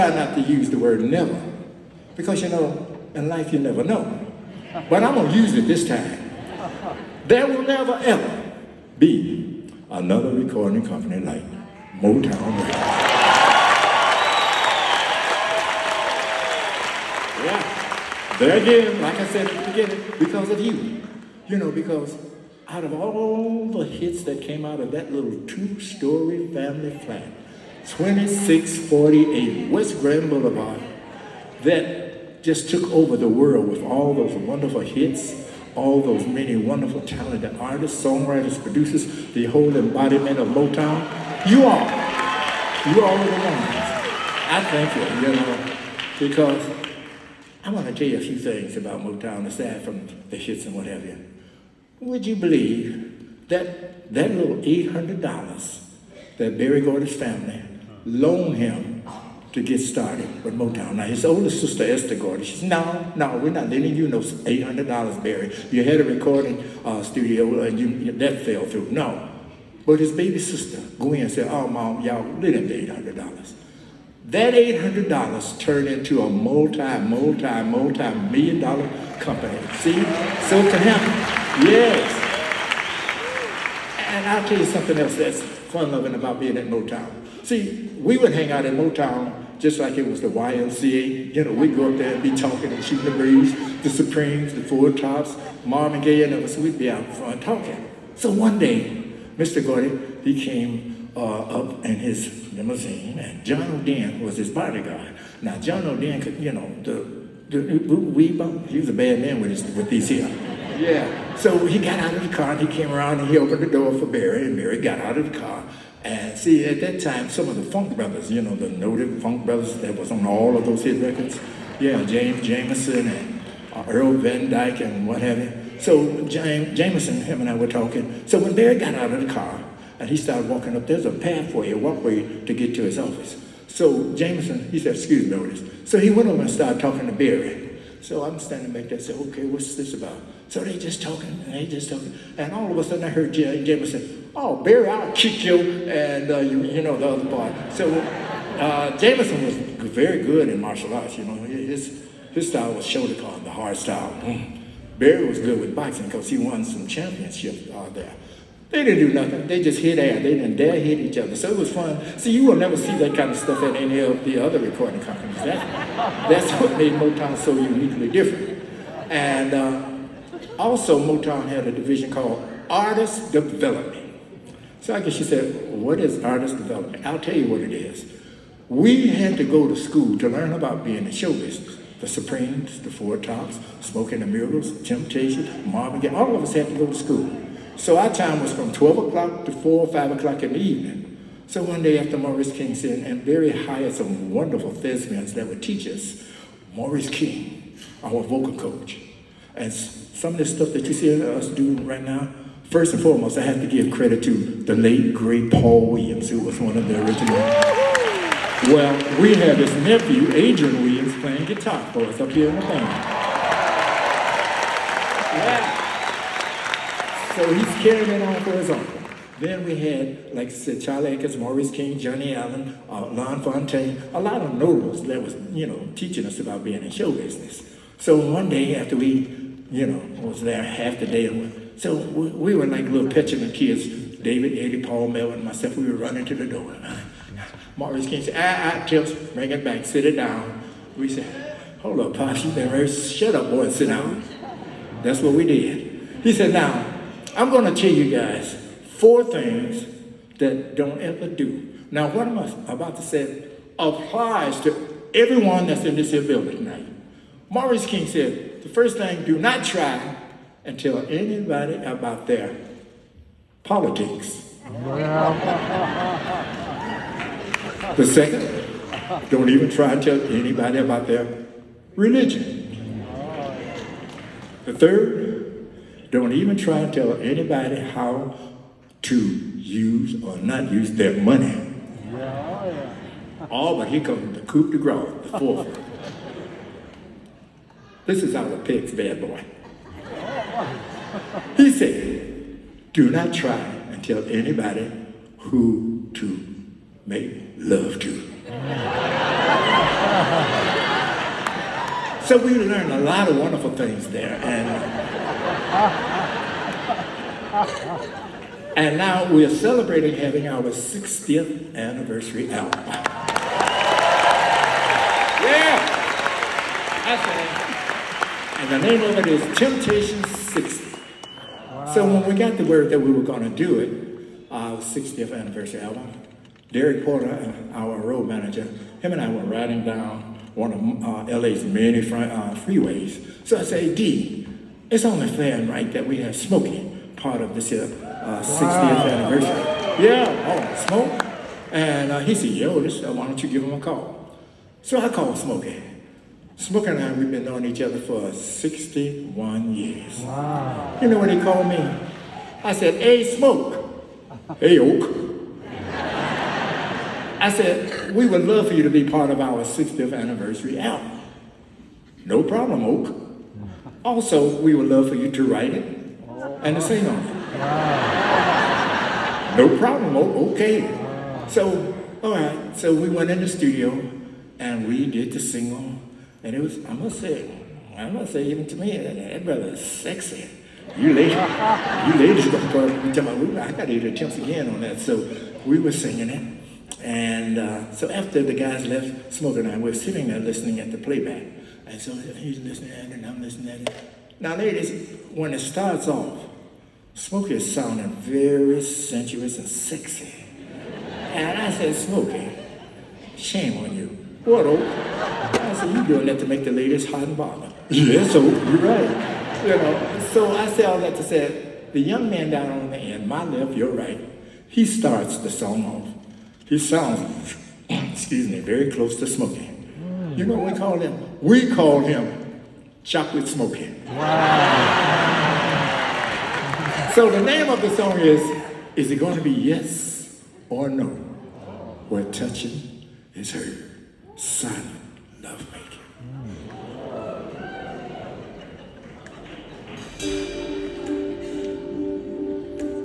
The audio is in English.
Try not to use the word never, because you know, in life you never know. But I'm gonna use it this time. There will never ever be another recording company like Motown Records. Yeah, there again, like I said at the beginning, because of you. You know, because out of all the hits that came out of that little two-story family flat, 2648 West Grand Boulevard, that just took over the world with all those wonderful hits, all those many wonderful talented artists, songwriters, producers, the whole embodiment of Motown. You all are the ones. I thank you, you know, because I want to tell you a few things about Motown aside from the hits and what have you. Would you believe that that little $800 that Berry Gordy's family loaned him to get started with Motown? Now, his older sister, Esther Gordy, she said, no, we're not lending you no $800, Berry. You had a recording studio and that fell through. No. But his baby sister, Gwen, said, oh, Mom, y'all lend him the $800. That $800 turned into a multi-million dollar company. See? So it can happen. Yes. And I'll tell you something else that's fun-loving about being at Motown. See, we would hang out at Motown just like it was the YMCA. You know, we'd go up there and be talking and shooting the breeze, the Supremes, the Four Tops, Marvin Gaye and us, we'd be out front talking. So one day, Mr. Gordy, he came up in his limousine, and John O'Den was his bodyguard. Now, John O'Den could, you know, he was a bad man with these here. Yeah. So he got out of the car, and he came around, and he opened the door for Berry, and Berry got out of the car. And see, at that time, some of the funk brothers, you know, the noted funk brothers that was on all of those hit records, yeah, James Jamerson and Earl Van Dyke and what have you. So Jamerson, him and I were talking. So when Berry got out of the car, and he started walking up, there's a pathway, a walkway to get to his office. So Jamerson, he said, excuse me, Otis. So he went over and started talking to Berry. So I'm standing back there and said, okay, what's this about? So they just talking, and all of a sudden I heard Jamerson, oh, Berry, I'll kick you, and you know, the other part. So Jamerson was very good in martial arts, you know. His style was Shotokan, the hard style. Berry was good with boxing because he won some championships there. They didn't do nothing. They just hit air. They didn't dare hit each other. So it was fun. See, you will never see that kind of stuff at any of the other recording companies. That's what made Motown so uniquely different. And also, Motown had a division called Artist Development. So I guess you said, what is artist development? I'll tell you what it is. We had to go to school to learn about being in show business. The Supremes, the Four Tops, Smoke and the Miracles, Thetemptations, Marvin Gaye, all of us had to go to school. So our time was from 12 o'clock to 4 or 5 o'clock in the evening. So one day after Maurice King said, and Berry hired some wonderful thespians that would teach us. Maurice King, our vocal coach. And some of the stuff that you see us doing right now, first and foremost, I have to give credit to the late, great Paul Williams, who was one of the original. Well, we have his nephew, Adrian Williams, playing guitar for us up here in the band. Yeah. So he's carrying it on for his uncle. Then we had, like I said, Charlie Akins, Maurice King, Johnny Allen, Lon Fontaine, a lot of notables that was, you know, teaching us about being in show business. So one day after we, you know, was there half the day, so we were like little petulant kids, David, Eddie, Paul, Melvin, and myself, we were running to the door. Maurice King said, Tips, bring it back, sit it down. We said, hold up, Pops, you been very, shut up, boy, and sit down. That's what we did. He said, now, I'm going to tell you guys 4 things that don't ever do. Now, what I'm about to say applies to everyone that's in this here building tonight. Maurice King said, the first thing, do not try and tell anybody about their politics. The second, don't even try and tell anybody about their religion. The third, don't even try and tell anybody how to use or not use their money. Oh, but here comes the coup de grace, the fourth. This is our pig's bad boy. He said, do not try and tell anybody who to make love to. So we learned a lot of wonderful things there. And now we're celebrating having our 60th anniversary album. Yeah! That's it. And the name of it is Thetemptations 60. Wow. So when we got the word that we were going to do it, our 60th anniversary album, Derek Porter, our road manager, him and I were riding down one of LA's many freeways. So I said, D, it's only fair and right that we have Smokey part of this 60th anniversary. Yeah, Smoke. And he said, yeah, Otis, why don't you give him a call? So I called Smokey. Smokey and I, we've been knowing each other for 61 years. Wow. You know what he called me? I said, hey, Smoke. Hey, Oak. I said, we would love for you to be part of our 60th anniversary album. No problem, Oak. Also, we would love for you to write it and to sing on it. Wow. No problem, Oak. Okay. So, all right. So we went in the studio and we did the single. And it was, I must say, even to me, that brother is sexy. You ladies got to tell me, I got to do the attempts again on that. So we were singing it. And so after the guys left, Smoke and I were sitting there listening at the playback. And so he's listening at it and I'm listening at it. Now ladies, when it starts off, Smokey is sounding very sensuous and sexy. And I said, Smokey, shame on you. What, Oak? I said, you doing that to make the ladies hot and bothered. Yes, Oak, you're right. You know, so I say all that to say, the young man down on the end, my left, your right, he starts the song off. He sounds, very close to Smokey. You know what we call him? We call him Chocolate Smokey. Wow. So the name of the song is it going to be yes or no? Where touching is heard, silent lovemaking.